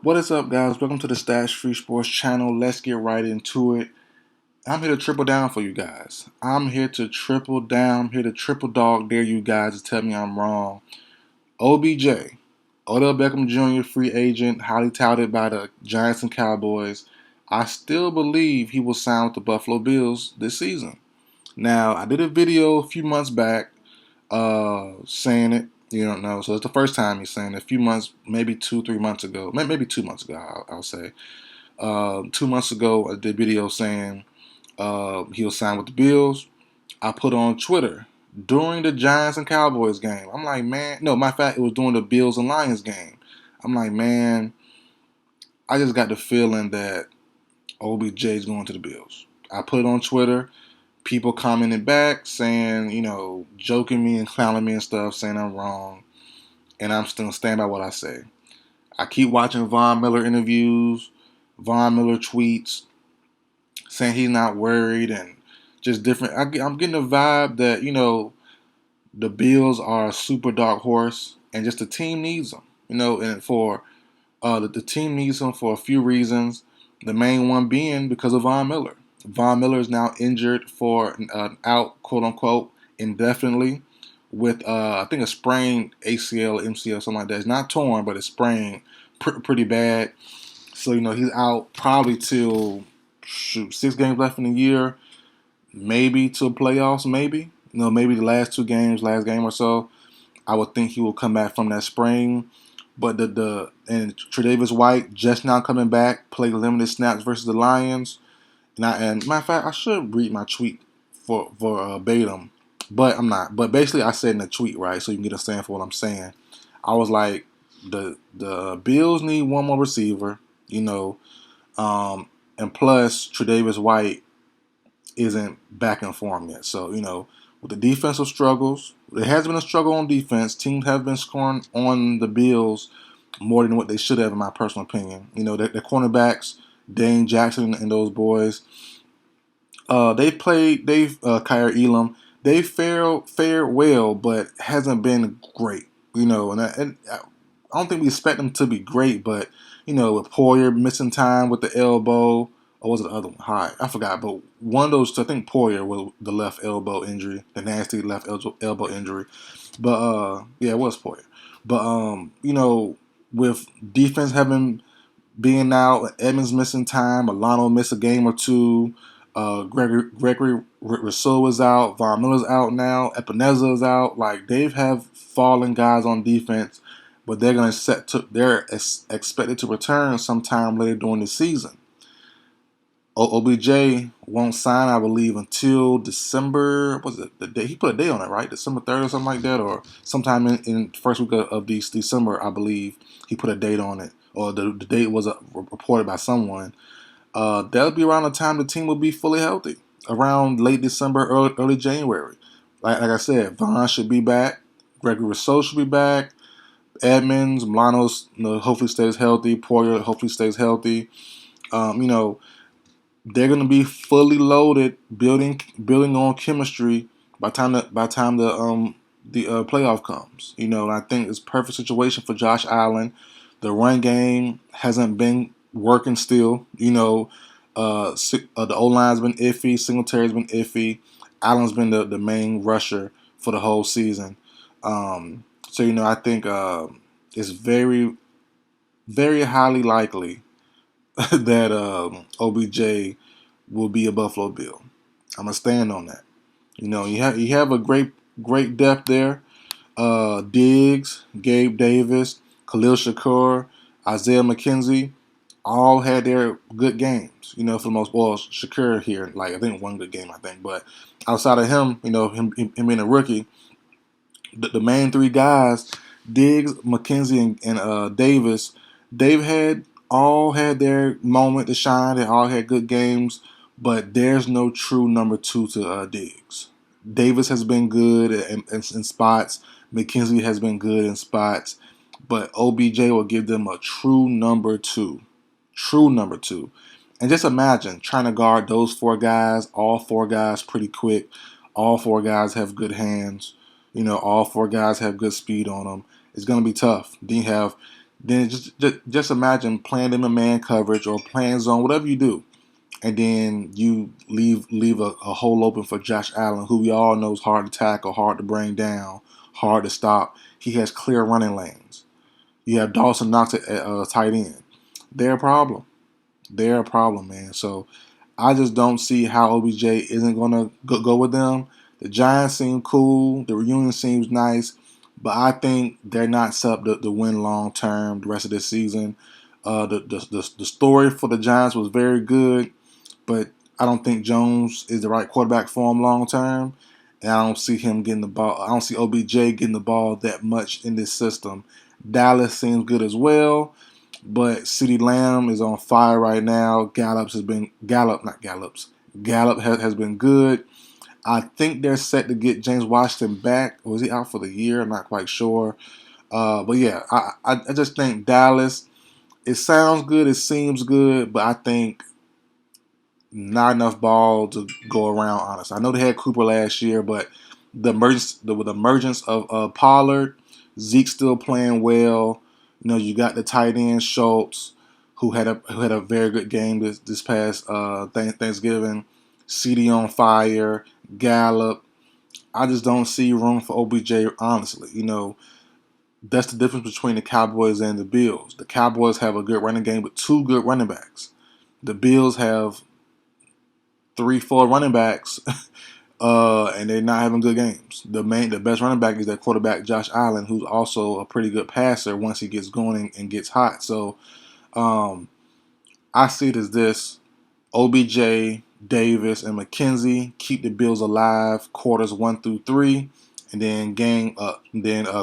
What is up, guys? Welcome to the Stash Free Sports channel. Let's get right into it. I'm here to triple down for you guys. I'm here to triple down. I'm here to triple dog dare you guys to tell me I'm wrong. OBJ, Odell Beckham Jr., free agent, highly touted by the Giants and Cowboys. I still believe he will sign with the Buffalo Bills this season. Now, I did a video a few months back saying it. You don't know. So it's the first time he's saying it. A few months, maybe 2, 3 months ago. Maybe 2 months ago, I'll say. 2 months ago, I did a video saying he'll sign with the Bills. I put on Twitter during the Giants and Cowboys game. I'm like, man, no, matter of fact, it was during the Bills and Lions game. I'm like, man, I just got the feeling that OBJ is going to the Bills. I put it on Twitter. People commenting back saying, joking me and clowning me and stuff, saying I'm wrong. And I'm still stand by what I say. I keep watching Von Miller interviews, Von Miller tweets, saying he's not worried and just different. I'm getting a vibe that, the Bills are a super dark horse and just the team needs them. And for the team needs him for a few reasons. The main one being because of Von Miller. Von Miller is now injured for out, quote unquote, indefinitely with I think a sprained ACL, MCL, something like that. It's not torn, but it's sprained pretty bad. So he's out probably till 6 games left in the year, maybe to playoffs, maybe maybe the last 2 games, last game or so. I would think he will come back from that sprain. But and Tre'Davious White just now coming back, played limited snaps versus the Lions. And matter of fact, I should read my tweet for Batum, but I'm not. But basically, I said in the tweet, right, so you can get a stand for what I'm saying. I was like, the Bills need one more receiver, and plus Tre'Davious White isn't back in form yet. So with the defensive struggles, there has been a struggle on defense. Teams have been scoring on the Bills more than what they should have, in my personal opinion. Their cornerbacks, Dane Jackson and those boys, Kyer Elam. They fared well, but hasn't been great. And I don't think we expect them to be great, but with Poyer missing time with the elbow, or was it the other one? Hi, I forgot, but one of those two, I think Poyer was the left elbow injury, the nasty left elbow injury. But yeah, it was Poyer. But with defense having being out, Edmonds missing time, Milano missed a game or two. Gregory Rousseau is out. Von Miller's out now. Epineza is out. Like, they have fallen guys on defense, but they're expected to return sometime later during the season. OBJ won't sign, I believe, until December. Was it the day he put a day on it, right? December 3rd or something like that, or sometime in the first week of December, I believe he put a date on it, or the date was reported by someone. That'll be around the time the team will be fully healthy, around late December, early January. Like I said, Vaughn should be back. Gregory Rousseau should be back. Edmonds, Milanos, hopefully stays healthy. Poyer hopefully stays healthy. They're going to be fully loaded, building on chemistry by the time the playoff comes. And I think it's a perfect situation for Josh Allen. The run game hasn't been working still. The O line's been iffy. Singletary's been iffy. Allen's been the main rusher for the whole season. So I think it's very, very highly likely that OBJ will be a Buffalo Bill. I'm gonna stand on that. You have a great depth there. Diggs, Gabe Davis, Khalil Shakur, Isaiah McKenzie, all had their good games. For the most part, Shakur here, like I think one good game, but outside of him, him being a rookie, the main three guys, Diggs, McKenzie, and Davis, they've all had their moment to shine. They all had good games, but there's no true number two to Diggs. Davis has been good in spots. McKenzie has been good in spots, but OBJ will give them a true number two. True number two. And just imagine trying to guard those four guys, all four guys pretty quick. All four guys have good hands. All four guys have good speed on them. It's going to be tough. Then you have then just imagine playing them in man coverage or playing zone, whatever you do, and then you leave a hole open for Josh Allen, who we all know is hard to tackle, hard to bring down, hard to stop. He has clear running lanes. You have Dawson Knox at tight end. They're a problem. They're a problem, man. So I just don't see how OBJ isn't going to go with them. The Giants seem cool. The reunion seems nice. But I think they're not set up to win long term the rest of this season. The story for the Giants was very good, but I don't think Jones is the right quarterback for him long term. And I don't see him getting the ball. I don't see OBJ getting the ball that much in this system. Dallas seems good as well. But CeeDee Lamb is on fire right now. Gallup has been good. I think they're set to get James Washington back. Or is he out for the year? I'm not quite sure. But yeah, I just think Dallas, it sounds good, it seems good, but I think not enough ball to go around, honestly. I know they had Cooper last year, but the emergence of Pollard, Zeke's still playing well. You got the tight end Schultz, who had a very good game this past Thanksgiving. CD on fire, Gallup. I just don't see room for OBJ, honestly. That's the difference between the Cowboys and the Bills. The Cowboys have a good running game with two good running backs. The Bills have 3, 4 running backs, and they're not having good games. The best running back is their quarterback Josh Allen, who's also a pretty good passer once he gets going and gets hot. So I see it as this: OBJ, Davis, and McKenzie keep the Bills alive quarters 1 through 3, and then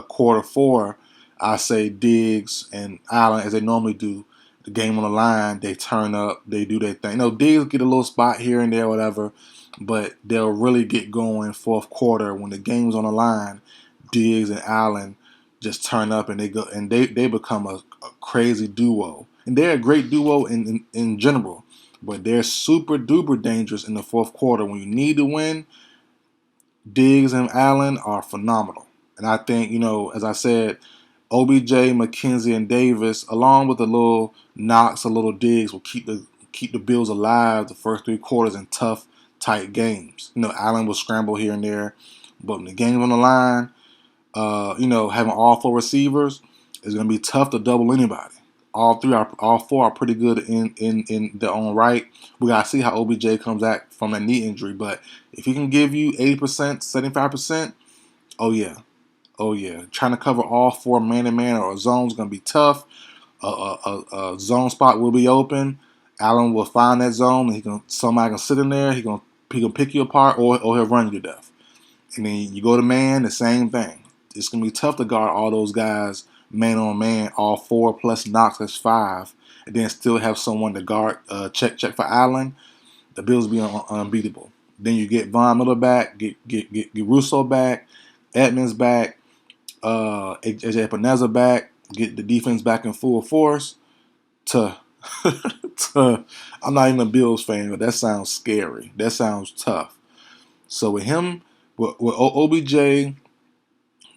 quarter 4, I say Diggs and Allen, as they normally do. The game on the line, they turn up, they do their thing. Diggs get a little spot here and there, whatever, but they'll really get going fourth quarter when the game's on the line. Diggs and Allen just turn up and they become a crazy duo, and they're a great duo in general. But they're super duper dangerous in the fourth quarter when you need to win. Diggs and Allen are phenomenal, and I think as I said, OBJ, McKenzie, and Davis, along with a little Knox, a little Diggs, will keep the Bills alive the first 3 quarters in tough, tight games. Allen will scramble here and there, but when the game's on the line, having all 4 receivers is going to be tough to double anybody. All 4 are pretty good in their own right. We gotta see how OBJ comes back from a knee injury, but if he can give you 80%, 75%, oh yeah, trying to cover all 4 man to man or a zone is gonna be tough. A zone spot will be open. Allen will find that zone, and somebody can sit in there. He can pick you apart, or he'll run you to death. And then you go to man, the same thing. It's going to be tough to guard all those guys man on man, all 4 plus Knox, that's 5, and then still have someone to guard, check for Allen. The Bills be unbeatable. Then you get Von Miller back, get Russo back, Edmonds back, AJ Epineza back, get the defense back in full force. I'm not even a Bills fan, but that sounds scary. That sounds tough. So with him, with OBJ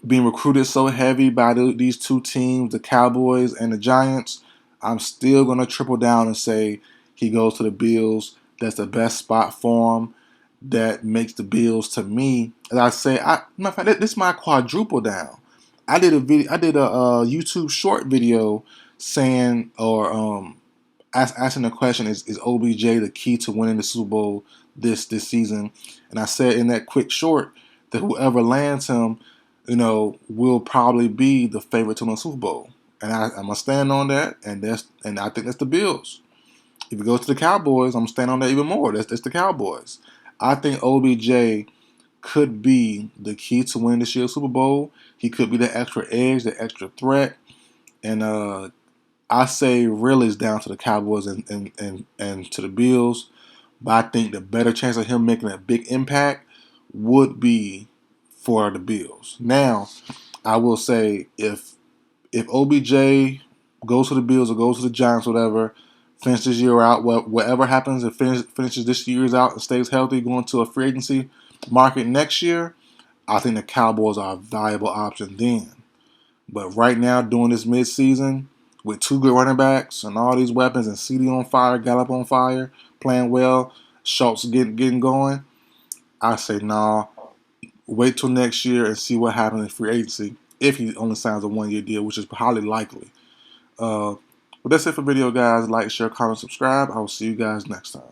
being recruited so heavy by these 2 teams, the Cowboys and the Giants, I'm still going to triple down and say he goes to the Bills. That's the best spot for him. That makes the Bills, to me, as I say, this is my quadruple down. I did a YouTube short video saying, or asking the question, is OBJ the key to winning the Super Bowl this season? And I said in that quick short that whoever lands him, will probably be the favorite to win the Super Bowl. And I'm gonna stand on that, and I think that's the Bills. If it goes to the Cowboys, I'm gonna stand on that even more. That's the Cowboys. I think OBJ could be the key to winning this year's Super Bowl. He could be the extra edge, the extra threat, and I say really it's down to the Cowboys and to the Bills. But I think the better chance of him making a big impact would be for the Bills. Now, I will say if OBJ goes to the Bills or goes to the Giants, whatever, finish this year out, whatever happens, if finishes this year's out and stays healthy, going to a free agency market next year, I think the Cowboys are a valuable option then. But right now, during this midseason, with 2 good running backs and all these weapons, and CD on fire, Gallup on fire, playing well, Schultz getting going, I say nah. Wait till next year and see what happens in free agency if he only signs a 1-year deal, which is highly likely. But that's it for the video, guys. Like, share, comment, subscribe. I will see you guys next time.